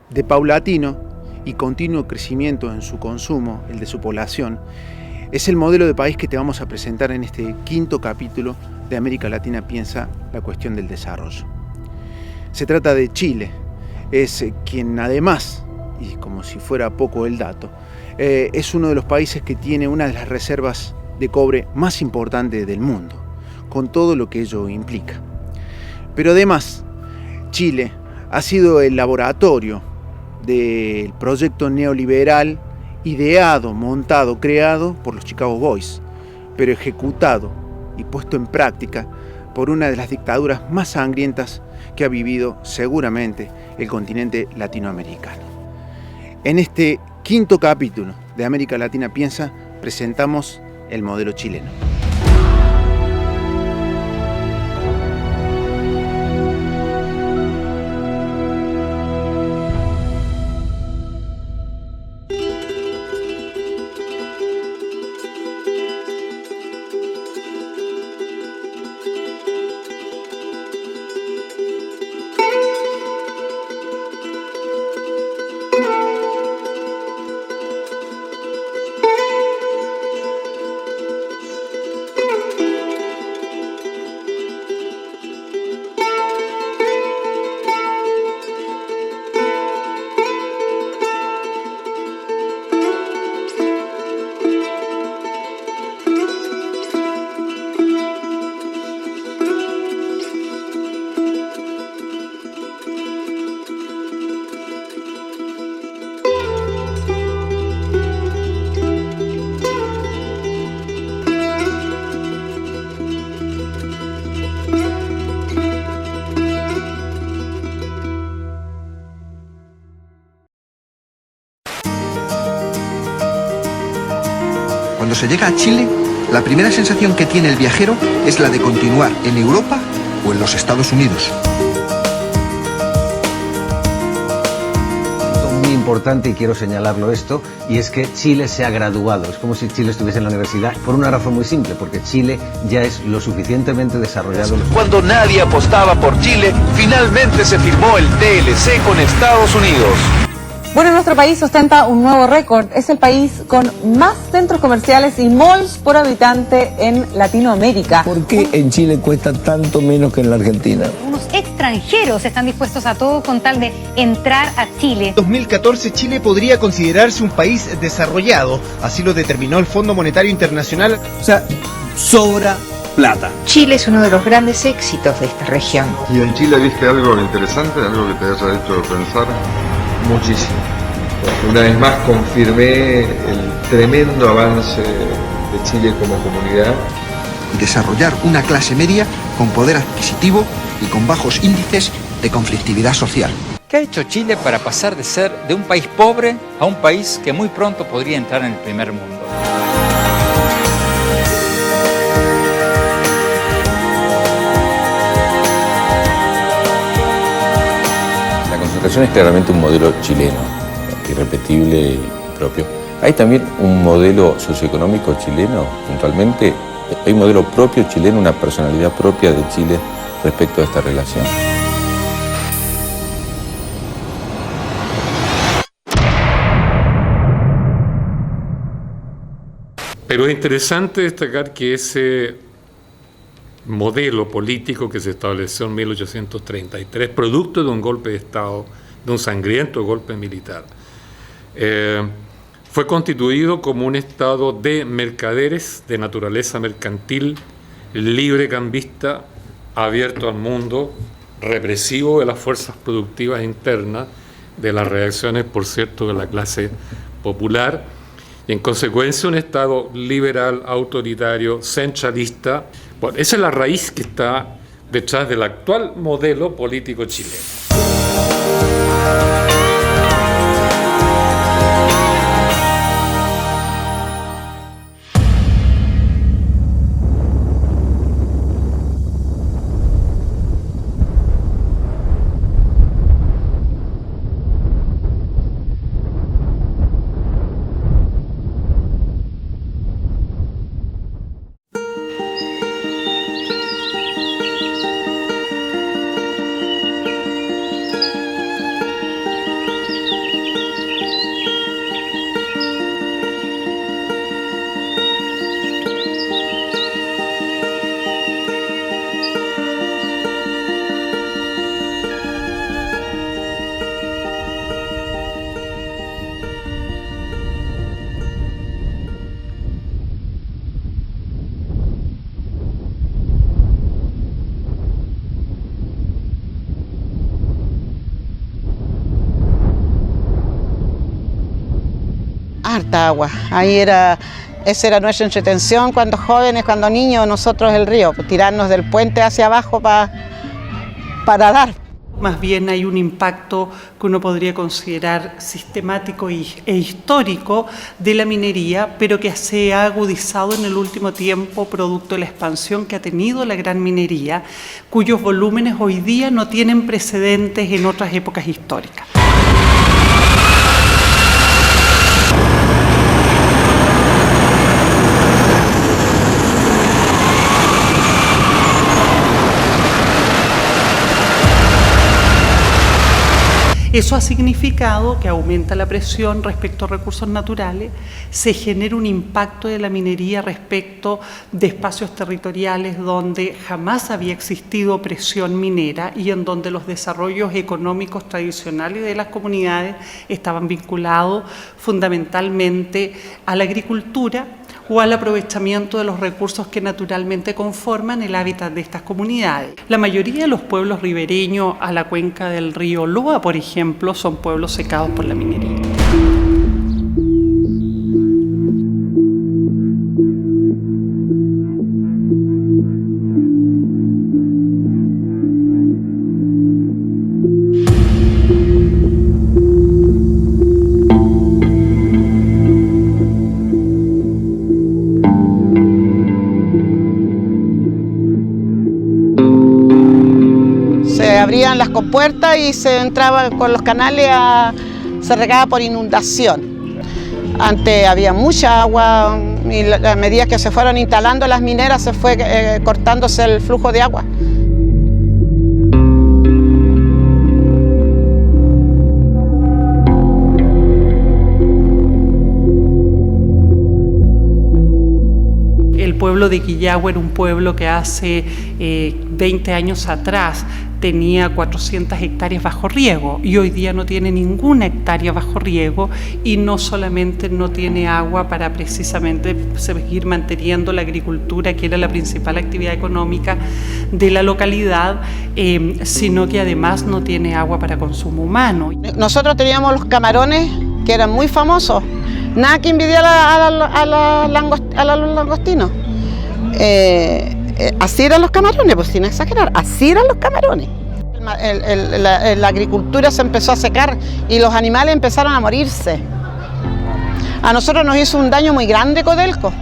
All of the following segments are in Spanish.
de paulatino y continuo crecimiento en su consumo, el de su población, es el modelo de país que te vamos a presentar en este quinto capítulo de América Latina piensa la cuestión del desarrollo. Se trata de Chile, es quien además, y como si fuera poco el dato, es uno de los países que tiene una de las reservas de cobre más importantes del mundo, con todo lo que ello implica. Pero además, Chile ha sido el laboratorio del proyecto neoliberal ideado, montado, creado por los Chicago Boys, pero ejecutado y puesto en práctica por una de las dictaduras más sangrientas que ha vivido seguramente el continente latinoamericano. En este quinto capítulo de América Latina Piensa presentamos el modelo chileno. Cuando se llega a Chile, la primera sensación que tiene el viajero es la de continuar en Europa o en los Estados Unidos. Muy importante, y quiero señalarlo esto, y es que Chile se ha graduado. Es como si Chile estuviese en la universidad, por una razón muy simple, porque Chile ya es lo suficientemente desarrollado. Cuando nadie apostaba por Chile, finalmente se firmó el TLC con Estados Unidos. Bueno, nuestro país ostenta un nuevo récord. Es el país con más centros comerciales y malls por habitante en Latinoamérica. ¿Por qué en Chile cuesta tanto menos que en la Argentina? Unos extranjeros están dispuestos a todo con tal de entrar a Chile. En 2014 Chile podría considerarse un país desarrollado, así lo determinó el Fondo Monetario Internacional. O sea, sobra plata. Chile es uno de los grandes éxitos de esta región. ¿Y en Chile viste algo interesante, algo que te haya hecho pensar? Muchísimo. Una vez más confirmé el tremendo avance de Chile como comunidad. Y desarrollar una clase media con poder adquisitivo y con bajos índices de conflictividad social. ¿Qué ha hecho Chile para pasar de ser de un país pobre a un país que muy pronto podría entrar en el primer mundo? La concentración es claramente un modelo chileno, irrepetible y propio. Hay también un modelo socioeconómico chileno, puntualmente. Hay un modelo propio chileno, una personalidad propia de Chile respecto a esta relación. Pero es interesante destacar que ese modelo político que se estableció en 1833, producto de un golpe de Estado, de un sangriento golpe militar, fue constituido como un Estado de mercaderes de naturaleza mercantil, libre cambista, abierto al mundo, represivo de las fuerzas productivas internas, de las reacciones, por cierto, de la clase popular, y en consecuencia un Estado liberal, autoritario, centralista. Bueno, esa es la raíz que está detrás del actual modelo político chileno. harta agua. Esa era nuestra entretención cuando jóvenes, cuando niños, nosotros el río, tirarnos del puente hacia abajo para dar. Más bien hay un impacto que uno podría considerar sistemático e histórico de la minería, pero que se ha agudizado en el último tiempo producto de la expansión que ha tenido la gran minería, cuyos volúmenes hoy día no tienen precedentes en otras épocas históricas. Eso ha significado que aumenta la presión respecto a recursos naturales, se genera un impacto de la minería respecto de espacios territoriales donde jamás había existido presión minera y en donde los desarrollos económicos tradicionales de las comunidades estaban vinculados fundamentalmente a la agricultura o al aprovechamiento de los recursos que naturalmente conforman el hábitat de estas comunidades. La mayoría de los pueblos ribereños a la cuenca del río Loa, por ejemplo, son pueblos secados por la minería. Abrían las compuertas y se entraba con los canales, se regaba por inundación. Antes había mucha agua y a medida que se fueron instalando las mineras se fue cortándose el flujo de agua. El pueblo de Quillagua era un pueblo que hace 20 años atrás tenía 400 hectáreas bajo riego y hoy día no tiene ninguna hectárea bajo riego y no solamente no tiene agua para precisamente seguir manteniendo la agricultura, que era la principal actividad económica de la localidad, sino que además no tiene agua para consumo humano. Nosotros teníamos los camarones que eran muy famosos, nada que envidiar a los langostinos. Así eran los camarones, pues sin exagerar, así eran los camarones. La agricultura se empezó a secar y los animales empezaron a morirse. A nosotros nos hizo un daño muy grande Codelco.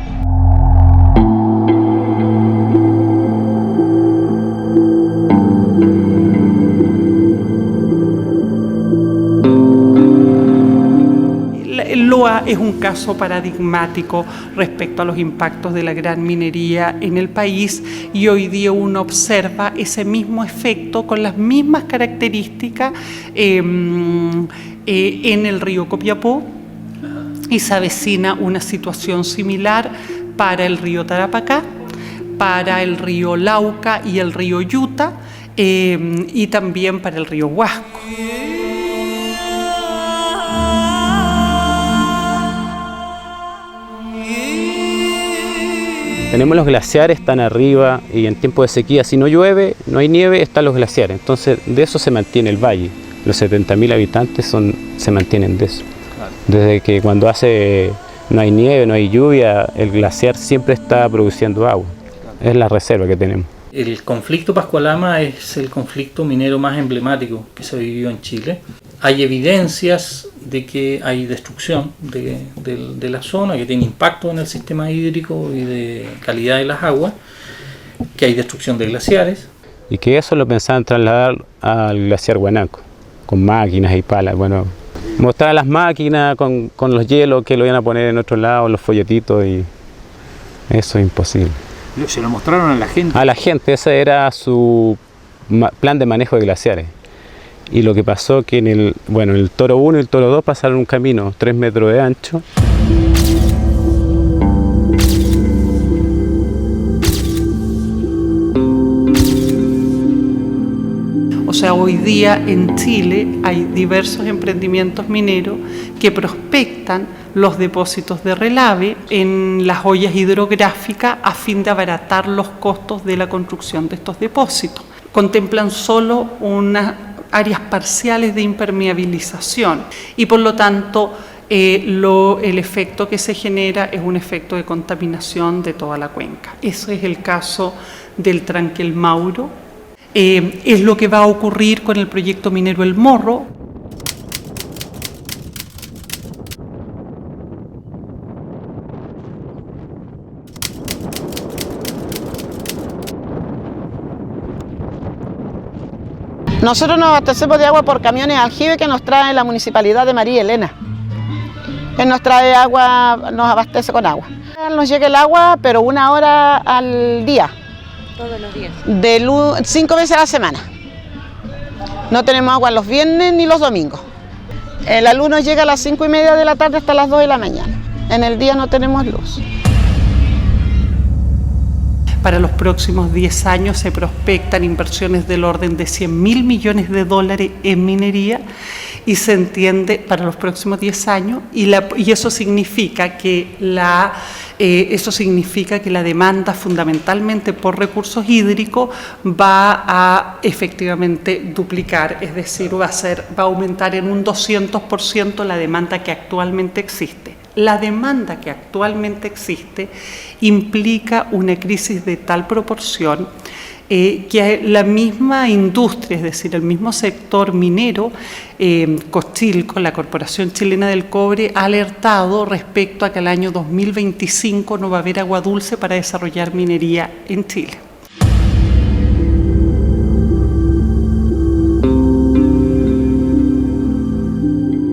El Loa es un caso paradigmático respecto a los impactos de la gran minería en el país y hoy día uno observa ese mismo efecto con las mismas características en el río Copiapó y se avecina una situación similar para el río Tarapacá, para el río Lauca y el río Yuta y también para el río Huasco. Tenemos los glaciares tan arriba y en tiempo de sequía, si no llueve, no hay nieve, están los glaciares. Entonces de eso se mantiene el valle. Los 70.000 habitantes se mantienen de eso. Desde que cuando no hay nieve, no hay lluvia, el glaciar siempre está produciendo agua. Es la reserva que tenemos. El conflicto Pascualama es el conflicto minero más emblemático que se vivió en Chile. Hay evidencias de que hay destrucción de la zona, que tiene impacto en el sistema hídrico y de calidad de las aguas, que hay destrucción de glaciares. Y que eso lo pensaban trasladar al glaciar Huanaco, con máquinas y palas. Bueno, mostrar las máquinas con los hielos que lo iban a poner en otro lado, los folletitos, y eso es imposible. ¿Se lo mostraron a la gente? A la gente, ese era su plan de manejo de glaciares. Y lo que pasó que en el Toro 1 y el Toro 2 pasaron un camino 3 metros de ancho. O sea, hoy día en Chile hay diversos emprendimientos mineros que prospectan los depósitos de relave en las ollas hidrográficas a fin de abaratar los costos de la construcción de estos depósitos. Contemplan solo unas áreas parciales de impermeabilización y por lo tanto el efecto que se genera es un efecto de contaminación de toda la cuenca. Ese es el caso del tranque El Mauro. Es lo que va a ocurrir con el proyecto minero El Morro. Nosotros nos abastecemos de agua por camiones aljibe que nos trae la Municipalidad de María Elena. Él nos trae agua, nos abastece con agua. Nos llega el agua, pero 1 hora al día. ¿Todos los días? 5 veces a la semana. No tenemos agua los viernes ni los domingos. La luz nos llega a las 5:30 de la tarde hasta las 2 de la mañana. En el día no tenemos luz. Para los próximos 10 años se prospectan inversiones del orden de $100.000 millones en minería y se entiende para los próximos 10 años y eso significa que la demanda fundamentalmente por recursos hídricos va a efectivamente duplicar, es decir, va a aumentar en un 200% la demanda que actualmente existe. La demanda que actualmente existe implica una crisis de tal proporción que la misma industria, es decir, el mismo sector minero, Cochilco, la Corporación Chilena del Cobre, ha alertado respecto a que el año 2025 no va a haber agua dulce para desarrollar minería en Chile.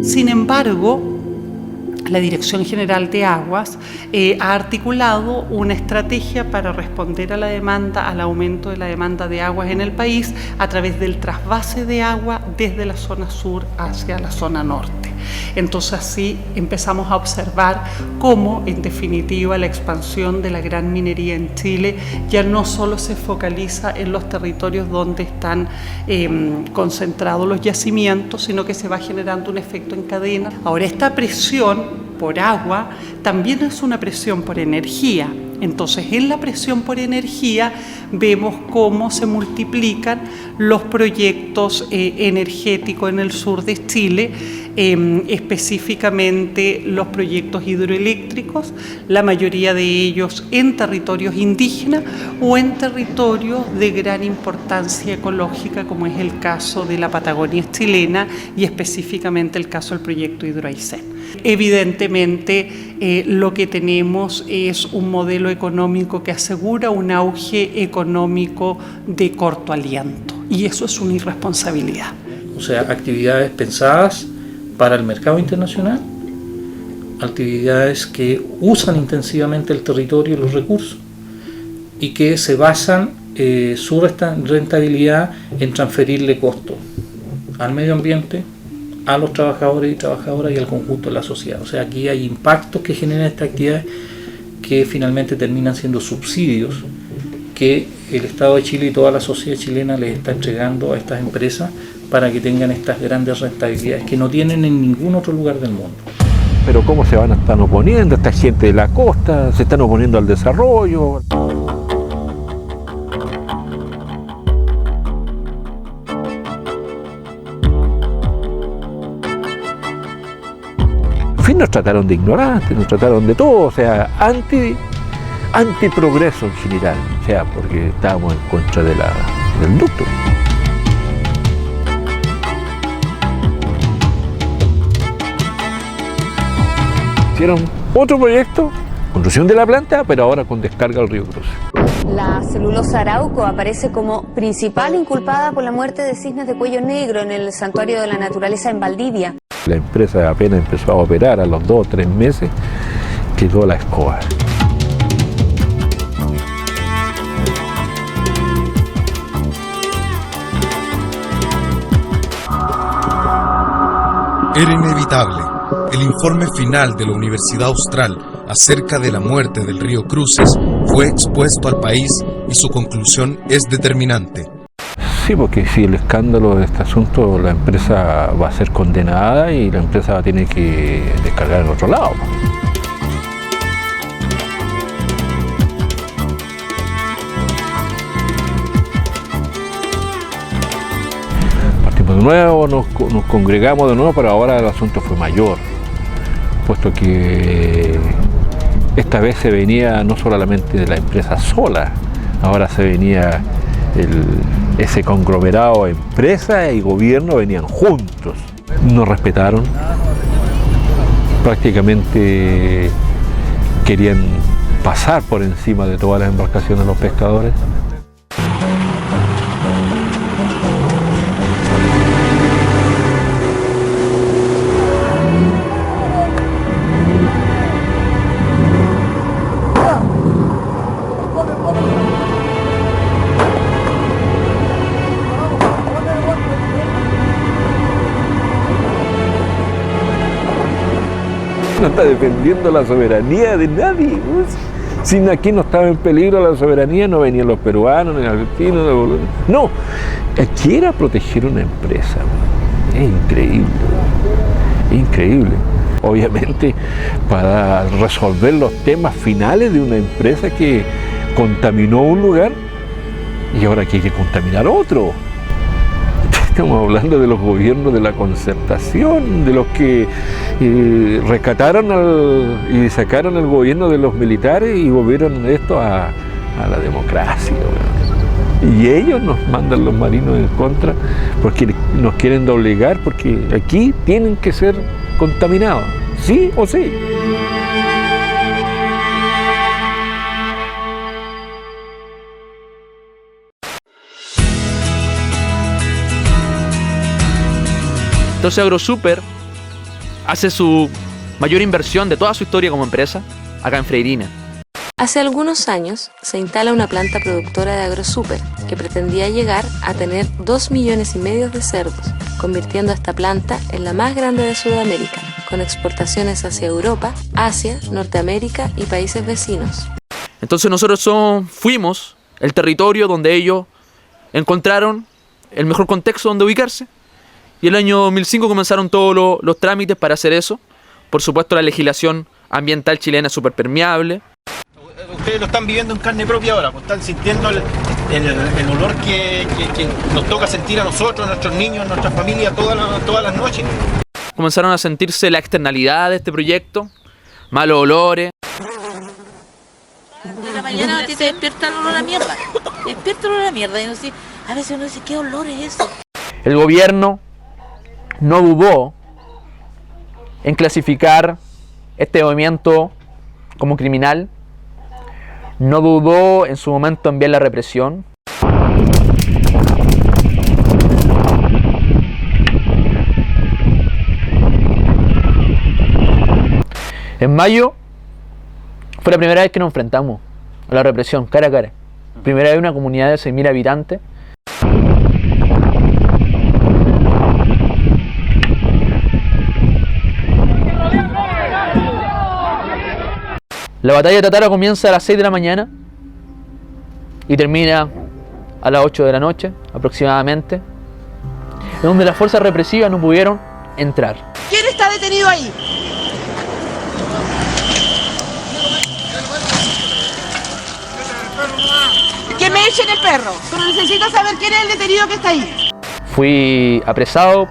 Sin embargo, la Dirección General de Aguas ha articulado una estrategia para responder a la demanda, al aumento de la demanda de aguas en el país a través del trasvase de agua desde la zona sur hacia la zona norte. Entonces así empezamos a observar cómo, en definitiva, la expansión de la gran minería en Chile ya no solo se focaliza en los territorios donde están concentrados los yacimientos, sino que se va generando un efecto en cadena. Ahora, esta presión por agua también es una presión por energía. Entonces, en la presión por energía vemos cómo se multiplican los proyectos energéticos en el sur de Chile, específicamente los proyectos hidroeléctricos, la mayoría de ellos en territorios indígenas o en territorios de gran importancia ecológica, como es el caso de la Patagonia chilena y específicamente el caso del proyecto Hidro Aysén. Evidentemente, lo que tenemos es un modelo económico que asegura un auge económico de corto aliento, y eso es una irresponsabilidad. O sea, actividades pensadas para el mercado internacional, actividades que usan intensivamente el territorio y los recursos y que se basan su rentabilidad en transferirle costos al medio ambiente, a los trabajadores y trabajadoras y al conjunto de la sociedad. O sea, aquí hay impactos que generan estas actividades que finalmente terminan siendo subsidios que el Estado de Chile y toda la sociedad chilena les está entregando a estas empresas para que tengan estas grandes rentabilidades que no tienen en ningún otro lugar del mundo. Pero ¿cómo se van a estar oponiendo esta gente de la costa? Se están oponiendo al desarrollo. En fin, nos trataron de ignorantes, nos trataron de todo, o sea, antiprogreso en general, o sea, porque estábamos en contra del ducto. Hicieron otro proyecto, construcción de la planta, pero ahora con descarga al río Cruz. La celulosa Arauco aparece como principal inculpada por la muerte de cisnes de cuello negro en el Santuario de la Naturaleza en Valdivia. La empresa apenas empezó a operar, a los 2 o 3 meses quedó la escoba. Era inevitable. El informe final de la Universidad Austral acerca de la muerte del río Cruces fue expuesto al país y su conclusión es determinante. Sí, porque si el escándalo de este asunto, la empresa va a ser condenada y la empresa va a tener que descargar en otro lado. Partimos de nuevo, nos congregamos de nuevo, pero ahora el asunto fue mayor. puesto que esta vez se venía no solamente de la empresa sola, ahora se venía ese conglomerado, empresa y gobierno venían juntos. No respetaron, prácticamente querían pasar por encima de todas las embarcaciones de los pescadores. No está defendiendo la soberanía de nadie. Si aquí no estaba en peligro la soberanía, no venían los peruanos, ni los argentinos. No, aquí era proteger una empresa. Es increíble, increíble. Obviamente para resolver los temas finales de una empresa que contaminó un lugar y ahora quiere contaminar otro. Estamos hablando de los gobiernos de la concertación, de los que rescataron y sacaron el gobierno de los militares y volvieron esto a la democracia. Y ellos nos mandan los marinos en contra porque nos quieren doblegar, porque aquí tienen que ser contaminados, sí o sí. Entonces AgroSuper hace su mayor inversión de toda su historia como empresa acá en Freirina. Hace algunos años se instala una planta productora de AgroSuper que pretendía llegar a tener 2,5 millones de cerdos, convirtiendo a esta planta en la más grande de Sudamérica, con exportaciones hacia Europa, Asia, Norteamérica y países vecinos. Entonces nosotros fuimos el territorio donde ellos encontraron el mejor contexto donde ubicarse. Y el año 2005 comenzaron todos los trámites para hacer eso. Por supuesto, la legislación ambiental chilena es súper permeable. Ustedes lo están viviendo en carne propia ahora, pues están sintiendo el olor que nos toca sentir a nosotros, a nuestros niños, a nuestras familias todas las noches. Comenzaron a sentirse la externalidad de este proyecto, malos olores. De la mañana a ti te despierta el olor a mierda. Te despierta el olor a mierda y a veces uno dice, ¿qué olor es eso? El gobierno no dudó en clasificar este movimiento como criminal, no dudó en su momento en enviar la represión. En mayo fue la primera vez que nos enfrentamos a la represión, cara a cara. Primera vez una comunidad de 6.000 habitantes. La batalla tatara comienza a las 6 de la mañana y termina a las 8 de la noche aproximadamente, en donde las fuerzas represivas no pudieron entrar. ¿Quién está detenido ahí? Que me echen el perro, pero necesito saber quién es el detenido que está ahí. Fui apresado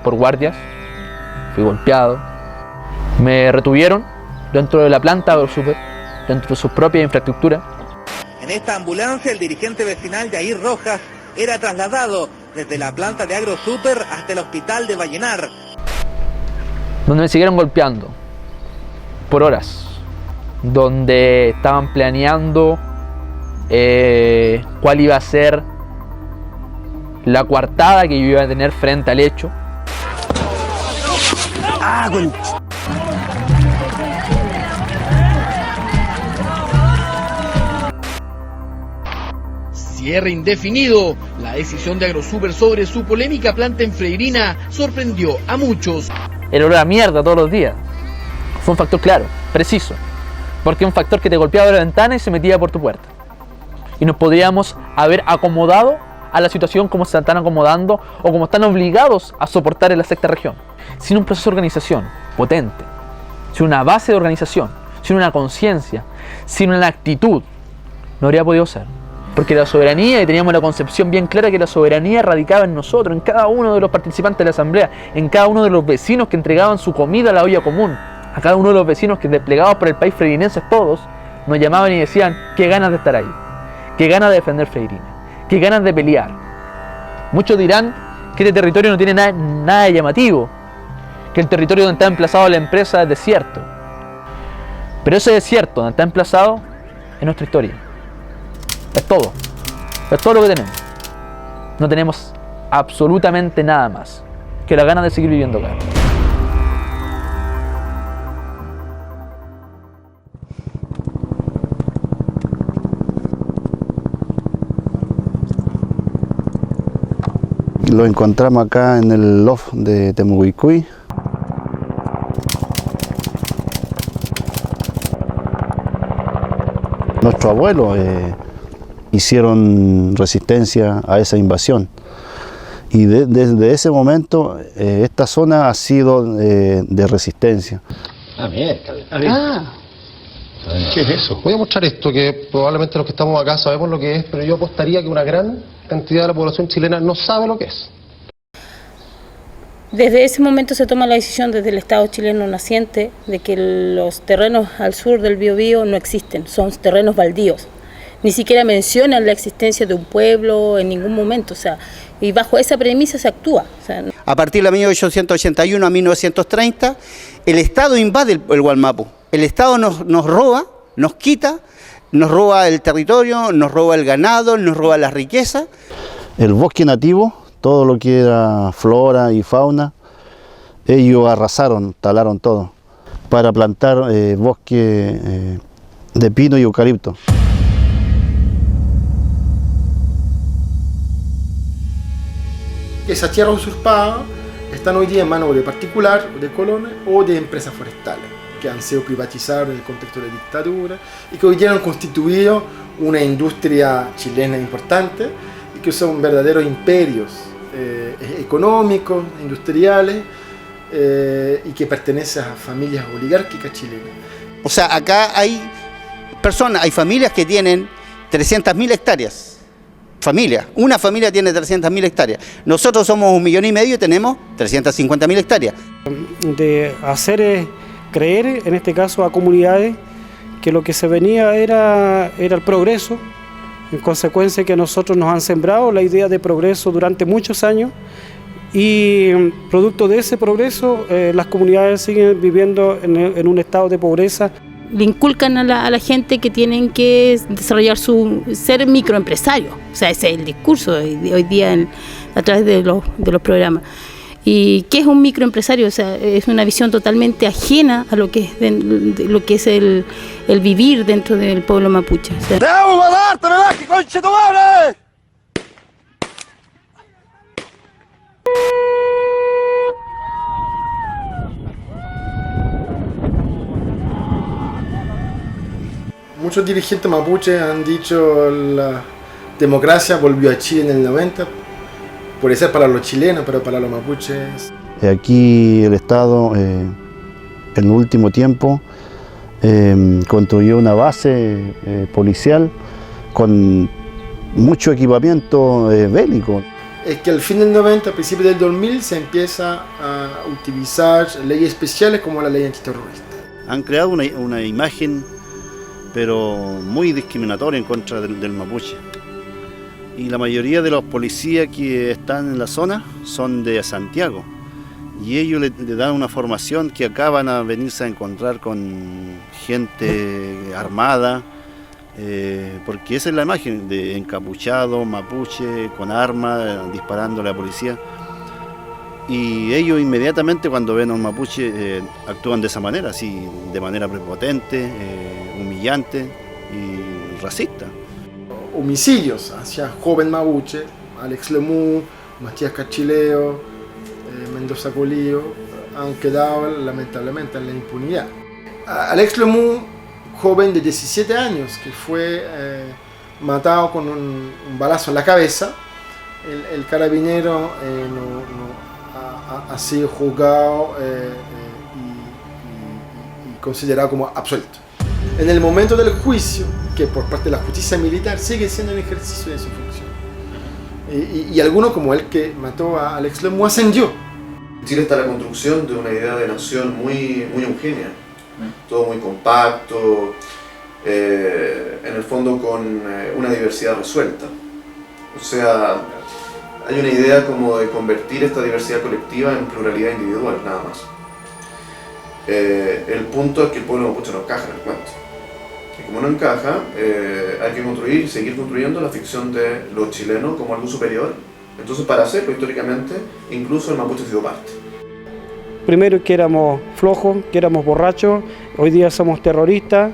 por guardias, fui golpeado, me retuvieron dentro de la planta AgroSuper, dentro de sus propias infraestructuras. En esta ambulancia el dirigente vecinal Yair Rojas era trasladado desde la planta de AgroSuper hasta el hospital de Vallenar, donde me siguieron golpeando por horas, donde estaban planeando cuál iba a ser la coartada que yo iba a tener frente al hecho. Cierre indefinido. La decisión de AgroSuper sobre su polémica planta en Freirina sorprendió a muchos. El olor a mierda todos los días fue un factor claro, preciso, porque es un factor que te golpeaba la ventana y se metía por tu puerta. Y nos podríamos haber acomodado a la situación como se están acomodando o como están obligados a soportar en la sexta región. Sin un proceso de organización potente, sin una base de organización, sin una conciencia, sin una actitud, no habría podido ser. Porque la soberanía, y teníamos la concepción bien clara que la soberanía radicaba en nosotros, en cada uno de los participantes de la asamblea, en cada uno de los vecinos que entregaban su comida a la olla común. a cada uno de los vecinos que desplegados por el país freirinenses todos, nos llamaban y decían qué ganas de estar ahí, qué ganas de defender Freirina, qué ganas de pelear. Muchos dirán que este territorio no tiene nada de llamativo, que el territorio donde está emplazado la empresa es desierto. Pero ese desierto donde está emplazado es nuestra historia. Es todo lo que tenemos. No tenemos absolutamente nada más que la ganas de seguir viviendo acá. Lo encontramos acá en el loft de Temucuicui. Nuestros abuelos hicieron resistencia a esa invasión y desde ese momento esta zona ha sido de resistencia. ¿Qué es eso? Voy a mostrar esto, que probablemente los que estamos acá sabemos lo que es, pero yo apostaría que una gran cantidad de la población chilena no sabe lo que es. Desde ese momento se toma la decisión desde el Estado chileno naciente de que los terrenos al sur del Biobío no existen, son terrenos baldíos. Ni siquiera mencionan la existencia de un pueblo en ningún momento, o sea, y bajo esa premisa se actúa. O sea, a partir de 1881 a 1930, el Estado invade el Wallmapu. El Estado nos roba, nos quita, nos roba el territorio, nos roba el ganado, nos roba la riqueza. El bosque nativo, todo lo que era flora y fauna, ellos arrasaron, talaron todo, para plantar bosque de pino y eucalipto. Esas tierras usurpadas están hoy día en manos de particulares, de colones o de empresas forestales, que han sido privatizadas en el contexto de dictadura y que hoy día han constituido una industria chilena importante y que son verdaderos imperios económicos, industriales y que pertenecen a familias oligárquicas chilenas. O sea, acá hay personas, hay familias que tienen 300.000 hectáreas. Una familia tiene 300.000 hectáreas. Nosotros somos 1,5 millones y tenemos 350.000 hectáreas. De hacer creer, en este caso a comunidades, que lo que se venía era el progreso, en consecuencia que a nosotros nos han sembrado la idea de progreso durante muchos años y producto de ese progreso las comunidades siguen viviendo en un estado de pobreza. Le inculcan a la gente que tienen que desarrollar ser microempresarios, o sea, ese es el discurso de hoy día a través de los programas. ¿Y qué es un microempresario? O sea, es una visión totalmente ajena a lo que es el vivir dentro del pueblo mapuche. O sea, muchos dirigentes mapuches han dicho la democracia volvió a Chile en el 90, puede ser para los chilenos, pero para los mapuches. Aquí el Estado en el último tiempo construyó una base policial con mucho equipamiento bélico. Es que al fin del 90, a principios del 2000, se empieza a utilizar leyes especiales como la ley antiterrorista. Han creado una imagen pero muy discriminatoria en contra del mapuche. Y la mayoría de los policías que están en la zona son de Santiago. Y ellos le dan una formación que acá van a venirse a encontrar con gente armada, porque esa es la imagen de encapuchado, mapuche, con armas, disparándole a la policía. Y ellos inmediatamente cuando ven a un mapuche actúan de esa manera, así de manera prepotente, humillante y racista. Homicidios hacia joven mapuche, Alex Lemú, Matías Cachileo, Mendoza Colillo, han quedado lamentablemente en la impunidad. Alex Lemú, joven de 17 años, que fue matado con un balazo en la cabeza, el carabinero ha sido juzgado y considerado como absuelto. En el momento del juicio, que por parte de la justicia militar sigue siendo el ejercicio de su función, y alguno como el que mató a Alex Lemú ascendió. En Chile está la construcción de una idea de nación muy homogénea, todo muy compacto, en el fondo con una diversidad resuelta. O sea, hay una idea como de convertir esta diversidad colectiva en pluralidad individual, nada más. El punto es que el pueblo mapuche no encaja en el cuento. Y como no encaja, hay que seguir construyendo la ficción de los chilenos como algo superior. Entonces, para hacerlo históricamente, incluso el mapuche ha sido parte. Primero que éramos flojos, que éramos borrachos, hoy día somos terroristas,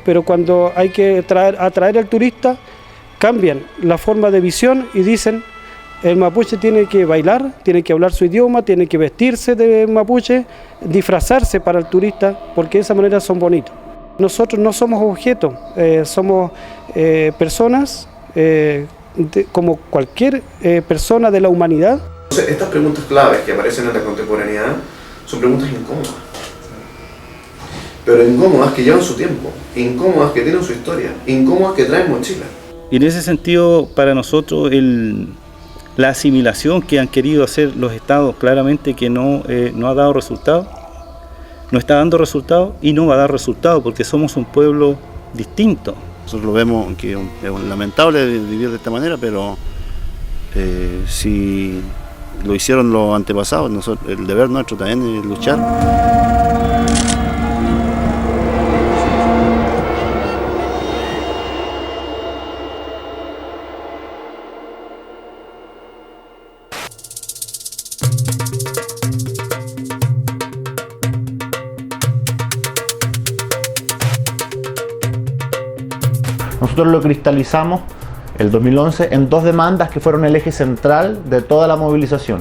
pero cuando hay que atraer al turista, cambian la forma de visión y dicen: el mapuche tiene que bailar, tiene que hablar su idioma, tiene que vestirse de mapuche, disfrazarse para el turista, porque de esa manera son bonitos. Nosotros no somos objetos, somos personas como cualquier persona de la humanidad. Entonces, estas preguntas claves que aparecen en la contemporaneidad son preguntas incómodas. Pero incómodas que llevan su tiempo, incómodas que tienen su historia, incómodas que traen mochila. Y en ese sentido, para nosotros, la asimilación que han querido hacer los estados claramente que no ha dado resultado, no está dando resultado y no va a dar resultado porque somos un pueblo distinto. Nosotros lo vemos que es lamentable vivir de esta manera, pero si lo hicieron los antepasados, el deber nuestro también es luchar. Nosotros lo cristalizamos el 2011 en 2 demandas que fueron el eje central de toda la movilización,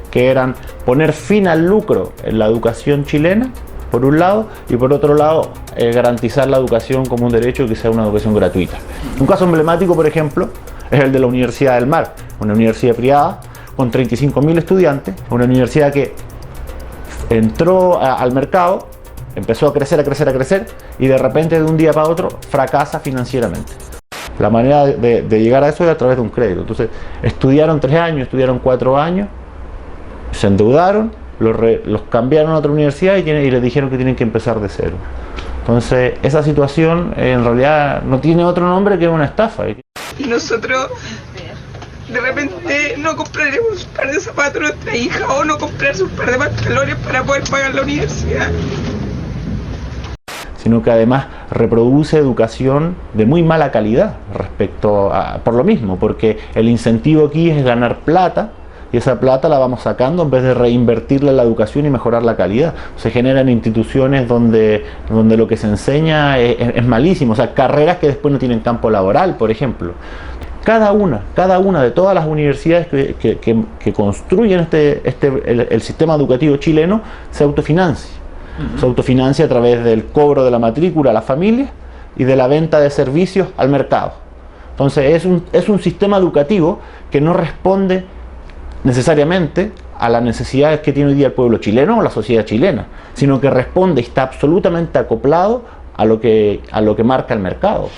que eran poner fin al lucro en la educación chilena, por un lado, y por otro lado, garantizar la educación como un derecho, que sea una educación gratuita. Un caso emblemático, por ejemplo, es el de la Universidad del Mar, una universidad privada con 35.000 estudiantes, una universidad que entró al mercado, empezó a crecer y de repente de un día para otro fracasa financieramente. La manera de llegar a eso es a través de un crédito. Entonces estudiaron 3 años, estudiaron 4 años, se endeudaron, los cambiaron a otra universidad y les dijeron que tienen que empezar de cero. Entonces esa situación en realidad no tiene otro nombre que una estafa. Y nosotros de repente no compraremos un par de zapatos a nuestra hija o no comprarse un par de pantalones para poder pagar la universidad. Sino que además reproduce educación de muy mala calidad respecto a, por lo mismo, porque el incentivo aquí es ganar plata y esa plata la vamos sacando en vez de reinvertirla en la educación y mejorar la calidad. Se generan instituciones donde lo que se enseña es malísimo, o sea, carreras que después no tienen campo laboral, por ejemplo. Cada una de todas las universidades que construyen el sistema educativo chileno se autofinancia. Se autofinancia a través del cobro de la matrícula a las familias y de la venta de servicios al mercado. Entonces es un sistema educativo que no responde necesariamente a las necesidades que tiene hoy día el pueblo chileno o la sociedad chilena, sino que responde y está absolutamente acoplado a lo que marca el mercado.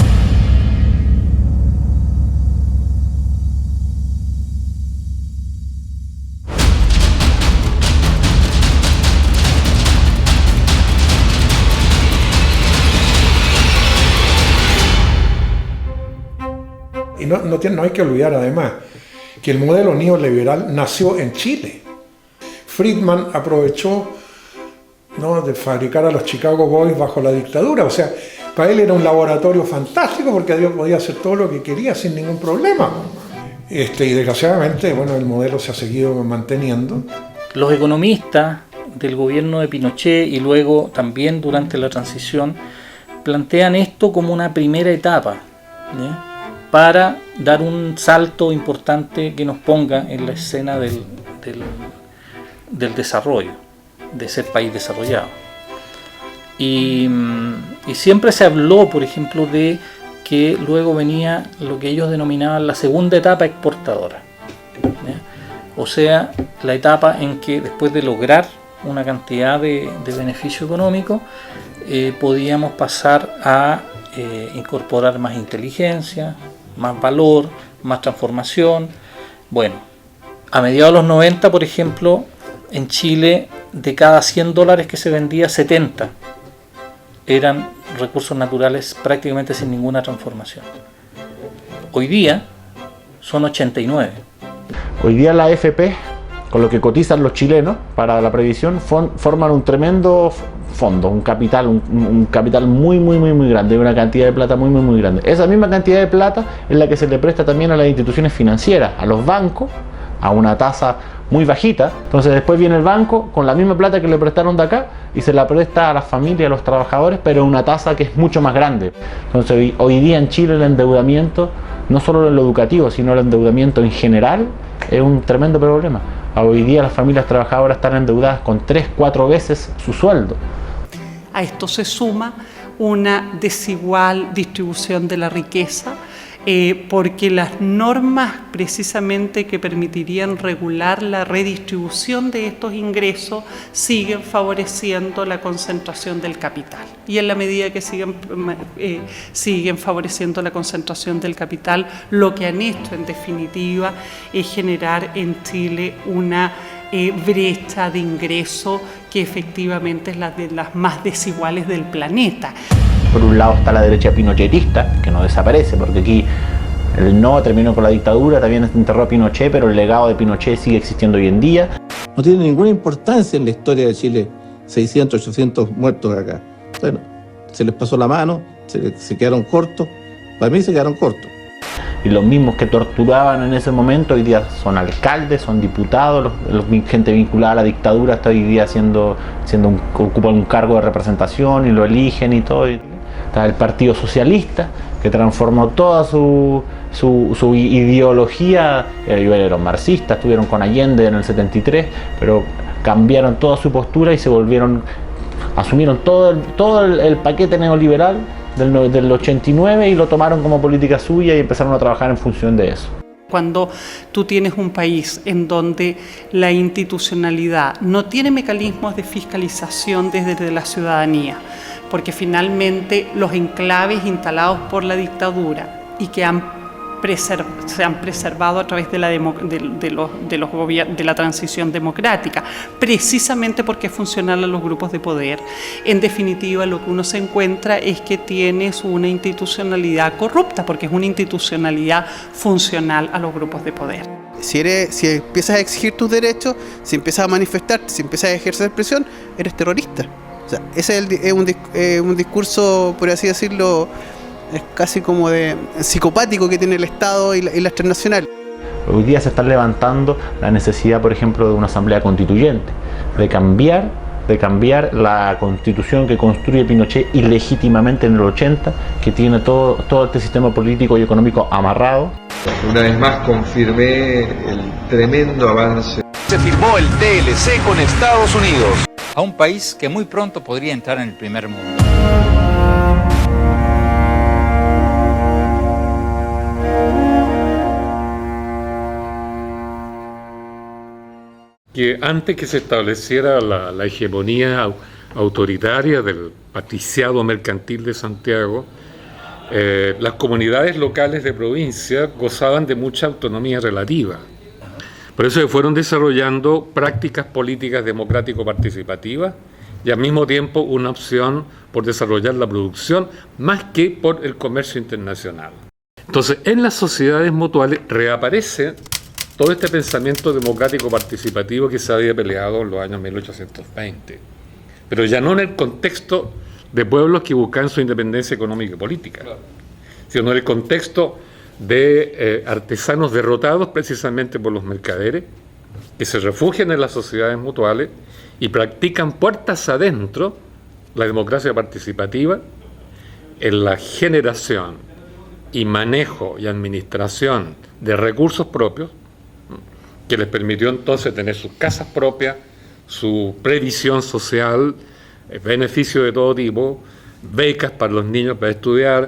Y no hay que olvidar además que el modelo neoliberal nació en Chile. Friedman aprovechó, ¿no?, de fabricar a los Chicago Boys bajo la dictadura. O sea, para él era un laboratorio fantástico porque podía hacer todo lo que quería sin ningún problema. Y desgraciadamente, bueno, el modelo se ha seguido manteniendo. Los economistas del gobierno de Pinochet y luego también durante la transición plantean esto como una primera etapa, ¿sí?, para dar un salto importante que nos ponga en la escena del desarrollo, de ser país desarrollado. Y siempre se habló, por ejemplo, de que luego venía lo que ellos denominaban la segunda etapa exportadora, ¿sí? O sea, la etapa en que después de lograr una cantidad de beneficio económico, podíamos pasar a incorporar más inteligencia, más valor, más transformación. Bueno, a mediados de los 90, por ejemplo, en Chile de cada $100 que se vendía, 70 eran recursos naturales prácticamente sin ninguna transformación. Hoy día son 89. Hoy día la AFP, con lo que cotizan los chilenos para la previsión, forman un tremendo fondo, un capital muy grande, una cantidad de plata muy grande. Esa misma cantidad de plata es la que se le presta también a las instituciones financieras, a los bancos, a una tasa muy bajita. Entonces después viene el banco con la misma plata que le prestaron de acá y se la presta a las familias, a los trabajadores, pero a una tasa que es mucho más grande. Entonces hoy día en Chile el endeudamiento, no solo en lo educativo, sino el endeudamiento en general, es un tremendo problema. Hoy día las familias trabajadoras están endeudadas con 3-4 veces su sueldo. A esto se suma una desigual distribución de la riqueza, porque las normas precisamente que permitirían regular la redistribución de estos ingresos siguen favoreciendo la concentración del capital. Y en la medida que siguen favoreciendo la concentración del capital, lo que han hecho en definitiva es generar en Chile una brecha de ingreso que efectivamente es la de las más desiguales del planeta. Por un lado está la derecha pinochetista, que no desaparece, porque aquí el no terminó con la dictadura, también enterró a Pinochet, pero el legado de Pinochet sigue existiendo hoy en día. No tiene ninguna importancia en la historia de Chile, 600, 800 muertos acá. Bueno, se les pasó la mano, se quedaron cortos, para mí se quedaron cortos. Y los mismos que torturaban en ese momento hoy día son alcaldes, son diputados, gente vinculada a la dictadura está hoy día ocupan un cargo de representación y lo eligen y todo. Está el Partido Socialista, que transformó toda su ideología. Eran marxistas, estuvieron con Allende en el 73, pero cambiaron toda su postura y asumieron todo el paquete neoliberal del 89 y lo tomaron como política suya y empezaron a trabajar en función de eso. Cuando tú tienes un país en donde la institucionalidad no tiene mecanismos de fiscalización desde la ciudadanía, porque finalmente los enclaves instalados por la dictadura y que se han preservado a través de la transición democrática, precisamente porque es funcional a los grupos de poder. En definitiva, lo que uno se encuentra es que tienes una institucionalidad corrupta, porque es una institucionalidad funcional a los grupos de poder. Si empiezas a exigir tus derechos, si empiezas a manifestarte, si empiezas a ejercer presión, eres terrorista. O sea, ese es un discurso, por así decirlo, es casi como de psicopático que tiene el Estado y las transnacionales. Hoy día se está levantando la necesidad, por ejemplo, de una asamblea constituyente, de cambiar la constitución que construye Pinochet ilegítimamente en el 80, que tiene todo este sistema político y económico amarrado. Una vez más confirmé el tremendo avance. Se firmó el TLC con Estados Unidos, a un país que muy pronto podría entrar en el primer mundo. Que antes que se estableciera la hegemonía autoritaria del patriciado mercantil de Santiago, las comunidades locales de provincia gozaban de mucha autonomía relativa. Por eso se fueron desarrollando prácticas políticas democrático-participativas y al mismo tiempo una opción por desarrollar la producción más que por el comercio internacional. Entonces, en las sociedades mutuales reaparece todo este pensamiento democrático participativo que se había peleado en los años 1820, pero ya no en el contexto de pueblos que buscan su independencia económica y política, sino en el contexto de artesanos derrotados precisamente por los mercaderes, que se refugian en las sociedades mutuales y practican puertas adentro la democracia participativa en la generación y manejo y administración de recursos propios, que les permitió entonces tener sus casas propias, su previsión social, beneficios de todo tipo, becas para los niños para estudiar,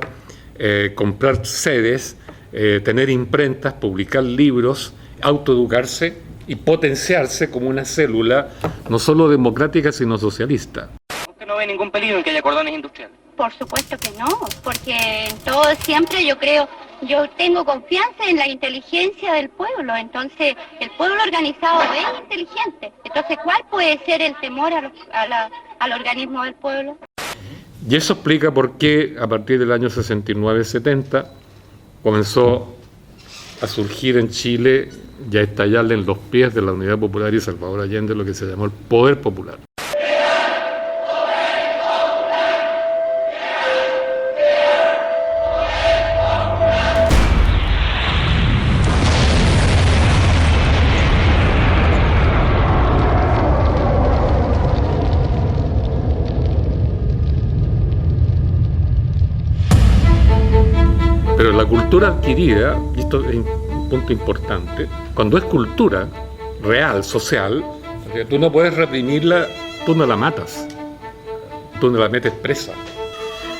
comprar sedes, tener imprentas, publicar libros, autoeducarse y potenciarse como una célula no solo democrática sino socialista. ¿Usted no ve ningún peligro en que haya cordones industriales? Por supuesto que no, porque en todo siempre yo creo Yo tengo confianza en la inteligencia del pueblo, entonces el pueblo organizado es inteligente. Entonces, ¿cuál puede ser el temor al organismo del pueblo? Y eso explica por qué a partir del año 69-70 comenzó a surgir en Chile y a estallarle en los pies de la Unidad Popular y Salvador Allende lo que se llamó el poder popular. Pero la cultura adquirida, y esto es un punto importante, cuando es cultura real, social, o sea, tú no puedes reprimirla, tú no la matas, tú no la metes presa.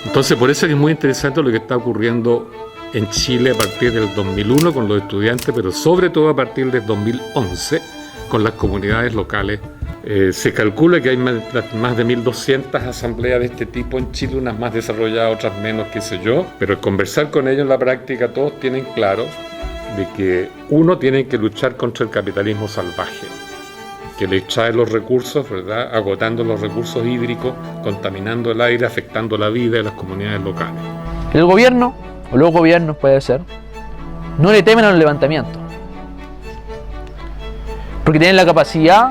Entonces por eso es muy interesante lo que está ocurriendo en Chile a partir del 2001 con los estudiantes, pero sobre todo a partir del 2011 con las comunidades locales. Se calcula que hay más de 1.200 asambleas de este tipo en Chile, unas más desarrolladas, otras menos, qué sé yo, pero al conversar con ellos en la práctica todos tienen claro de que uno tiene que luchar contra el capitalismo salvaje, que le extrae los recursos, ¿verdad?, agotando los recursos hídricos, contaminando el aire, afectando la vida de las comunidades locales. El gobierno, o los gobiernos puede ser, no le temen a los levantamientos, porque tienen la capacidad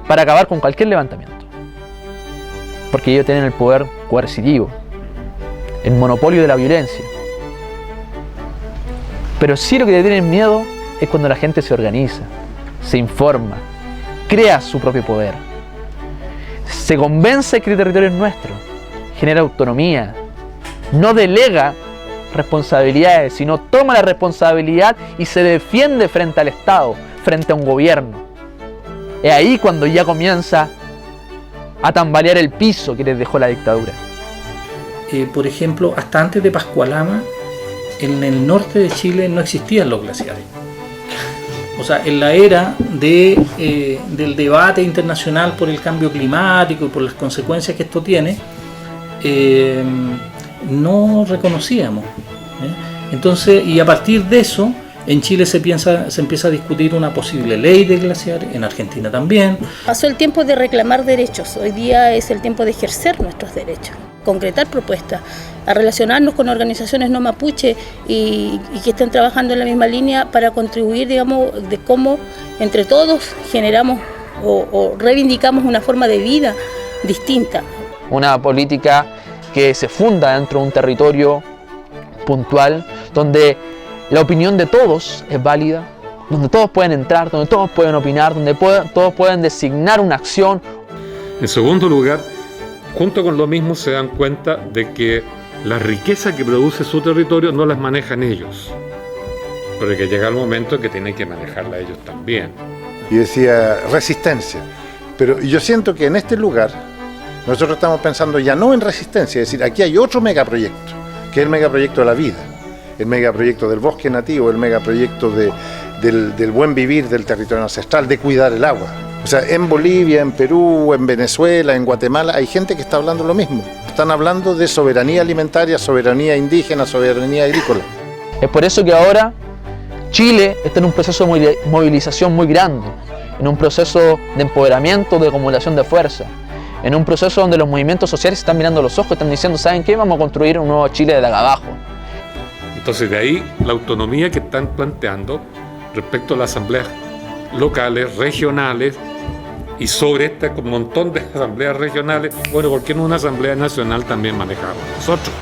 para acabar con cualquier levantamiento, porque ellos tienen el poder coercitivo, el monopolio de la violencia. Pero sí lo que le tienen miedo es cuando la gente se organiza, se informa, crea su propio poder, se convence que el territorio es nuestro, genera autonomía, no delega responsabilidades, sino toma la responsabilidad y se defiende frente al Estado, frente a un gobierno. Es ahí cuando ya comienza a tambalear el piso que les dejó la dictadura. Por ejemplo, hasta antes de Pascualama, en el norte de Chile no existían los glaciares. O sea, en la era del debate internacional por el cambio climático y por las consecuencias que esto tiene, no reconocíamos. Entonces, y a partir de eso, en Chile se empieza a discutir una posible ley de glaciares, en Argentina también. Pasó el tiempo de reclamar derechos, hoy día es el tiempo de ejercer nuestros derechos, concretar propuestas, a relacionarnos con organizaciones no mapuche y que estén trabajando en la misma línea para contribuir, digamos, de cómo entre todos generamos o reivindicamos una forma de vida distinta. Una política que se funda dentro de un territorio puntual, donde la opinión de todos es válida, donde todos pueden entrar, donde todos pueden opinar, donde todos pueden designar una acción. En segundo lugar, junto con lo mismo se dan cuenta de que la riqueza que produce su territorio no las manejan ellos, pero que llega el momento que tienen que manejarla ellos también. Y decía resistencia, pero yo siento que en este lugar nosotros estamos pensando ya no en resistencia, es decir, aquí hay otro megaproyecto, que es el megaproyecto de la vida, el megaproyecto del bosque nativo, el megaproyecto del buen vivir del territorio ancestral, de cuidar el agua. O sea, en Bolivia, en Perú, en Venezuela, en Guatemala, hay gente que está hablando lo mismo. Están hablando de soberanía alimentaria, soberanía indígena, soberanía agrícola. Es por eso que ahora Chile está en un proceso de movilización muy grande, en un proceso de empoderamiento, de acumulación de fuerza, en un proceso donde los movimientos sociales están mirando los ojos, están diciendo, ¿saben qué? Vamos a construir un nuevo Chile desde acá abajo. Entonces de ahí la autonomía que están planteando respecto a las asambleas locales, regionales, y sobre este montón de asambleas regionales, bueno, ¿por qué no una asamblea nacional también manejamos nosotros?